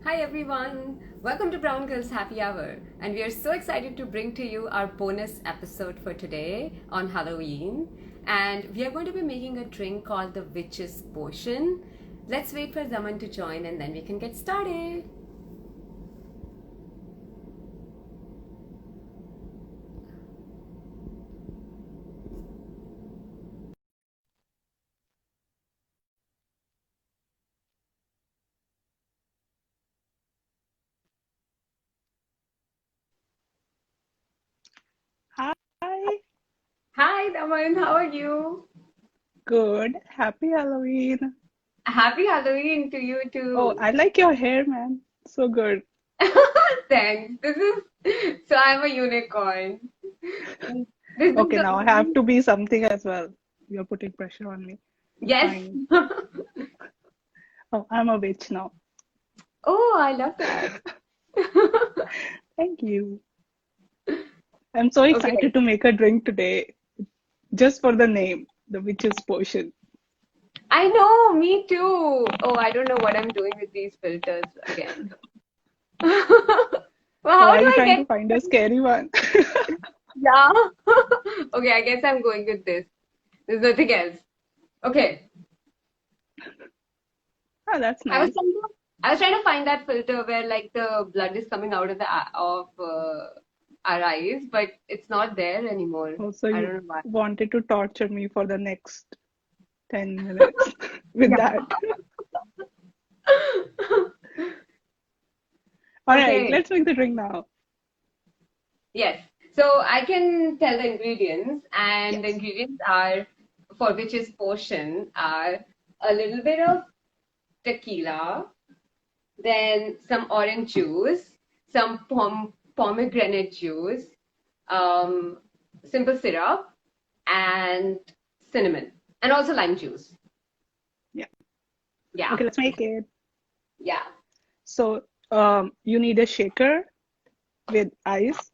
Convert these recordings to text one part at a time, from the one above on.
Hi everyone, welcome to Brown Girls Happy Hour, and we are so excited to bring to you our bonus episode for today on Halloween. And we are going to be making a drink called the Witch's Potion. Let's wait for Zaman to join and then we can get started. Hi, Hi Zaman, how are you? good. Happy Halloween. Happy Halloween to you Oh, too. I like your hair, man. So good. Thanks. So I'm a unicorn. This is Okay, the now I have only to be something as well. You're putting pressure on me. yes. Fine. Oh, I'm a witch now. Oh, I love that. Thank you. I'm so Okay. excited to make a drink today, just for the name, the witch's potion. I know, me too. Oh, I don't know what I'm doing with these filters again. Well, Oh, how are do you I trying get to find a scary one? yeah? Okay, I guess I'm going with this. There's nothing else. Okay. Oh, that's I was nice. trying to I was trying to find that filter where like the blood is coming out of our eyes, but it's not there anymore. Also, I you don't know why. wanted to torture me for the next 10 minutes with Yeah. that. All right, Okay. let's make the drink now. Yes. So I can tell the ingredients, and the Yes. ingredients are for which is portion are a little bit of tequila, then some orange juice, some pomegranate juice, um, simple syrup, and cinnamon, and also lime juice. Yeah. Yeah, Okay, let's make it. yeah. So, you need a shaker with ice.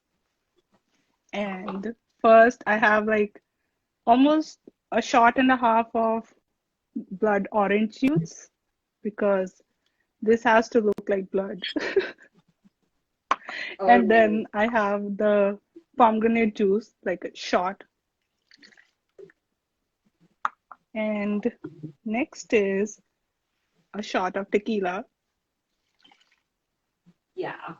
And first, I have like almost a shot and a half of blood orange juice because this has to look like blood. And Oh, then I have the pomegranate juice, like a shot. And next is a shot of tequila. yeah.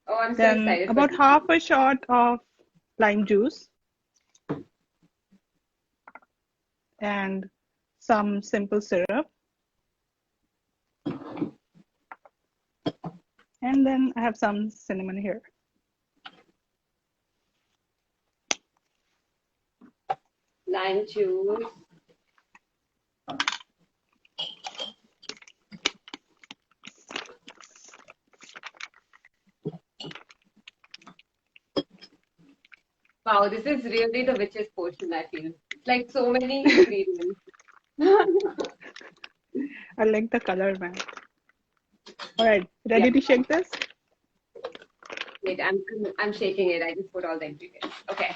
Oh, I'm so Then excited for about this. half a shot of lime juice and some simple syrup. And then I have some cinnamon here. Lime juice. Wow, this is really the witch's potion, I feel. It's like so many ingredients. I like the color, man. All right, Yeah. ready to shake this? Wait, I'm shaking it. I just put all the ingredients. Okay.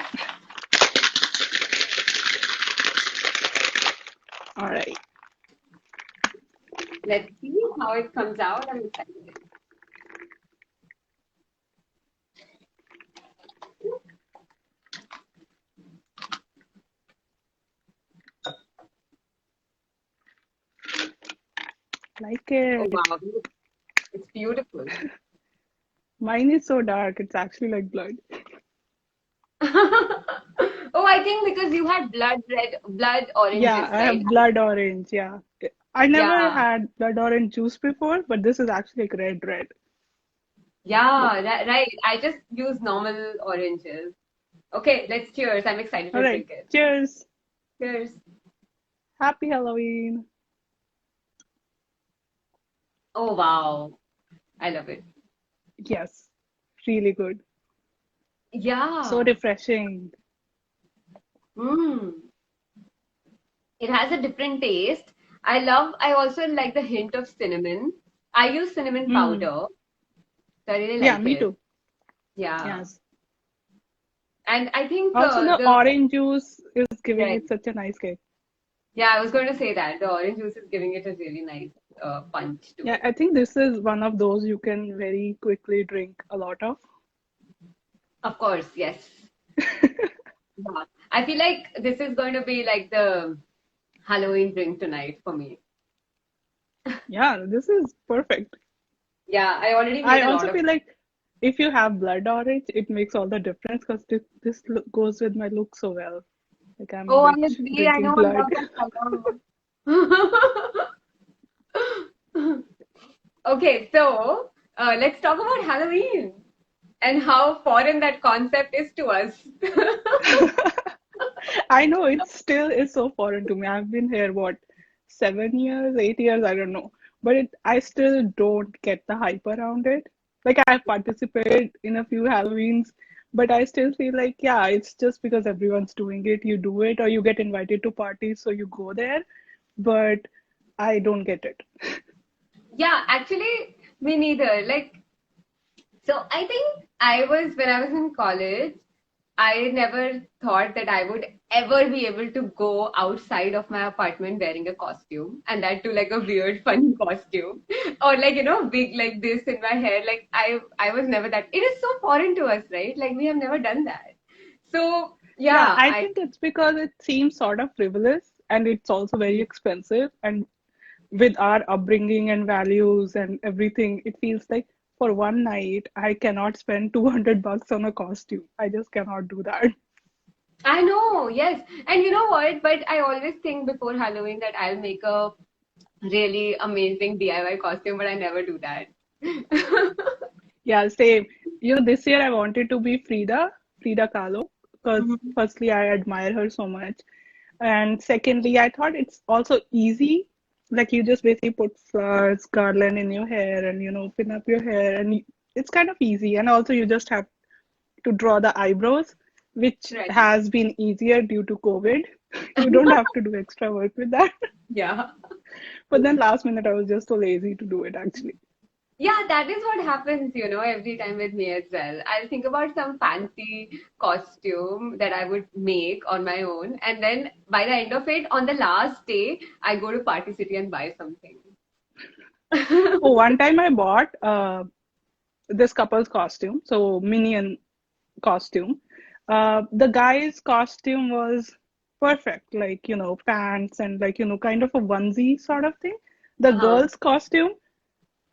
All right. Let's see how it comes out. I'm excited. Like Oh it. wow, it's beautiful. Mine is so dark, it's actually like blood. Oh, I think because you had blood Yeah, oranges, I right? have blood orange. Yeah. I never Yeah, had blood orange juice before, but this is actually like red, red. Look. yeah, right. I just use normal oranges. Okay, let's cheers. I'm excited All to right. drink it. Cheers. Cheers. Happy Halloween. Oh wow, I love it. Yes. Really good. So Yeah. refreshing. Mm. It has a different taste. I also like the hint of cinnamon. I use cinnamon Mm. powder, so I really Yeah, like me it. too. Yeah. Yes. And I think Also, the the orange juice is giving right. it such a nice kick. Yeah, I was going to say that the orange juice is giving it a really nice. punch to Yeah, it. I think this is one of those you can very quickly drink a lot of. Of course, yes. Yeah. I feel like this is going to be like the Halloween drink tonight for me. Yeah, this is perfect. Yeah, I already I made a also lot of. feel like if you have blood orange, it makes all the difference because this look goes with my look so well. Like I'm a Oh, I witch agree. I drinking know. I blood. love that color. Okay, so let's talk about Halloween and how foreign that concept is to us. I know it still is so foreign to me. I've been here, what, 7 years, 8 years, I don't know. But I still don't get the hype around it. Like I've participated in a few Halloweens, but I still feel like, yeah, it's just because everyone's doing it, you do it, or you get invited to parties, so you go there. But I don't get it. Yeah, actually, me neither. So I think when I was in college, I never thought that I would ever be able to go outside of my apartment wearing a costume, and that too like a weird, funny costume, or big like this in my hair. Like I was never that. It is so foreign to us, right? Like we have never done that. So Yeah, yeah, I I think it's because it seems sort of frivolous and it's also very expensive. And with our upbringing and values and everything, it feels like for one night, I cannot spend 200 bucks on a costume. I just cannot do that. I know, yes. And you know what? But I always think before Halloween that I'll make a really amazing DIY costume, but I never do that. Yeah, same. This year I wanted to be Frida Kahlo, because Mhm. firstly, I admire her so much. And secondly, I thought it's also easy. Like you just basically put flowers, garland in your hair and, pin up your hair, and it's kind of easy. And also, you just have to draw the eyebrows, which Right. has been easier due to COVID. You don't have to do extra work with that. Yeah. But then last minute, I was just so lazy to do it actually. Yeah, that is what happens, every time with me as well. I'll think about some fancy costume that I would make on my own, and then by the end of it, on the last day, I go to Party City and buy something. Oh, one time I bought this couple's costume, so Minion costume. The guy's costume was perfect, like, pants and like, kind of a onesie sort of thing. The Uh-huh. girl's costume,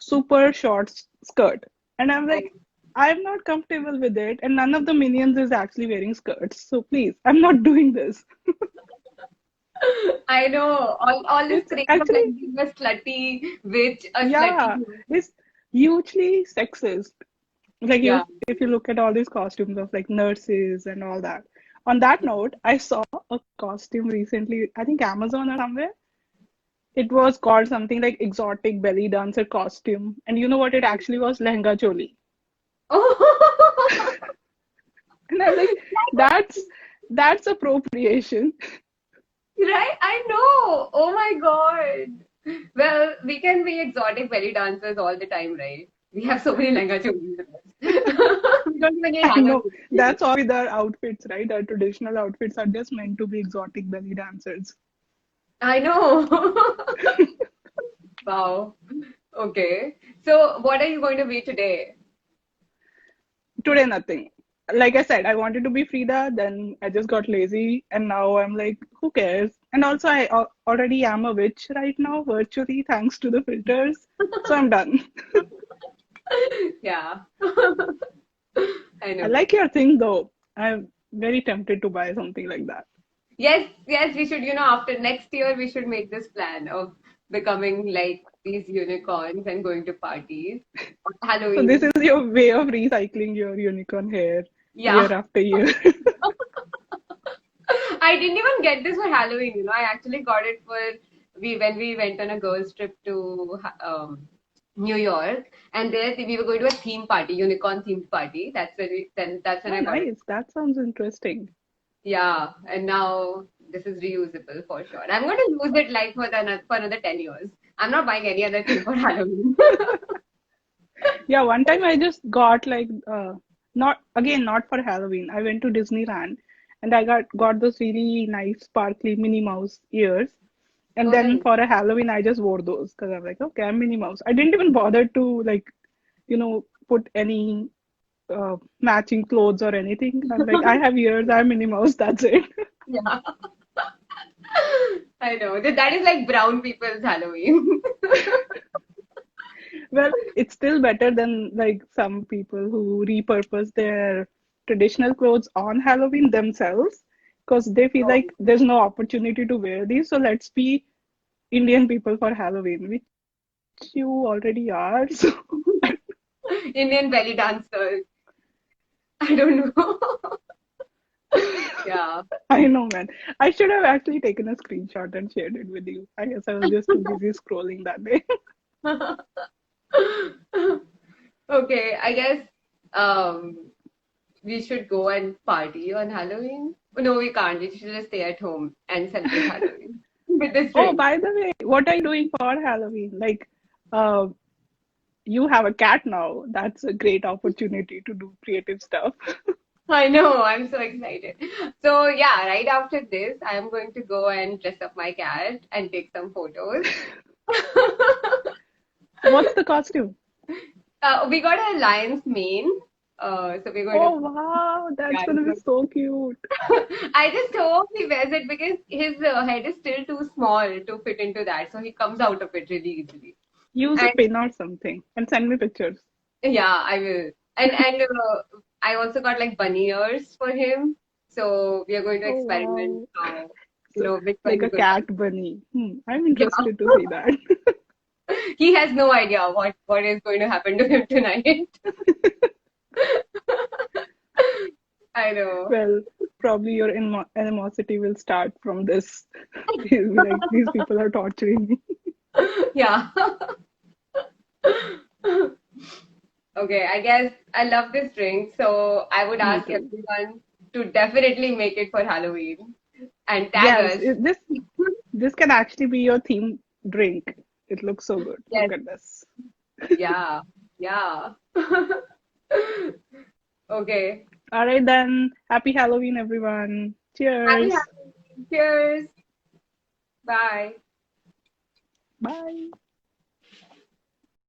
super short skirt. And I'm like, I'm not comfortable with it. And none of the minions is actually wearing skirts. So please, I'm not doing this. I know all this It's craze of actually, like being a slutty witch, a slutty yeah, it's hugely sexist. Like yeah. if you look at all these costumes of like nurses and all that. On that note, I saw a costume recently, I think Amazon or somewhere. It was called something like exotic belly dancer costume. And you know what it actually was? Lehenga choli. Oh, And I'm like, that's appropriation. right? I know. Oh my God. Well, we can be exotic belly dancers all the time, right? We have so many lehenga cholis with us. We don't even need I know hangers. that's all with our outfits, right? Our traditional outfits are just meant to be exotic belly dancers. I know. Wow. Okay. So, what are you going to be today? Today, nothing. Like I said, I wanted to be Frida, then I just got lazy, and now I'm like, who cares? And also, I already am a witch right now, virtually, thanks to the filters. So I'm done. Yeah. I I know. like your thing though. I'm very tempted to buy something like that. Yes, yes, we should, after next year, we should make this plan of becoming like these unicorns and going to parties on So this Halloween. is your way of recycling your unicorn hair year Yeah. after year. I didn't even get this for Halloween, I actually got it for we when we went on a girls' trip to New York, and there we were going to a theme party, unicorn themed party. That's when Oh, I got it. nice. That sounds interesting. Yeah, and now this is reusable for sure. I'm going to use it like for another 10 years. I'm not buying any other thing for Halloween. Yeah, one time I just got like not for Halloween. I went to Disneyland and I got those really nice sparkly Minnie Mouse ears. And Oh, then nice. for a Halloween, I just wore those because I'm like, okay, I'm Minnie Mouse. I didn't even bother to like, put any matching clothes or anything. I'm like, I have ears, I'm Minnie Mouse, that's it. Yeah, I know. That is like brown people's Halloween. Well, it's still better than like some people who repurpose their traditional clothes on Halloween themselves because they feel Oh, like there's no opportunity to wear these. So let's be Indian people for Halloween, which you already are. So Indian belly dancers. I don't know. Yeah. I know, man. I should have actually taken a screenshot and shared it with you. I guess I was just too busy scrolling that day. Okay, I guess um we should go and party on Halloween. No, we can't. We should just stay at home and celebrate Halloween with this Oh, drink. by the way, what are you doing for Halloween? Like, uh, you have a cat now. That's a great opportunity to do creative stuff. I know, I'm so excited. So yeah, right after this, I'm going to go and dress up my cat and take some photos. What's the costume? We got a lion's mane, so we're going to. Oh, wow, that's Yeah, gonna be so cute. I just hope he wears it because his head is still too small to fit into that, so he comes out of it really easily. Use a And pin or something and send me pictures. yeah, I will. And I also got like bunny ears for him, so we are going to Oh, experiment wow. how So, which one like is a going to. cat bunny. I'm Yeah, interested to see that. he has no idea what is going to happen to him tonight. I know. Well, probably your animosity will start from this. He'll be like, these people are torturing me. Yeah. Okay, I guess I love this drink, so I would Me ask too. everyone to definitely make it for Halloween and tag Yes, us. this can actually be your theme drink. It looks so good. Yes, Look at this. yeah, yeah. Okay. All right then. Happy Halloween, everyone. Happy Cheers. Halloween. Cheers. Bye. Bye.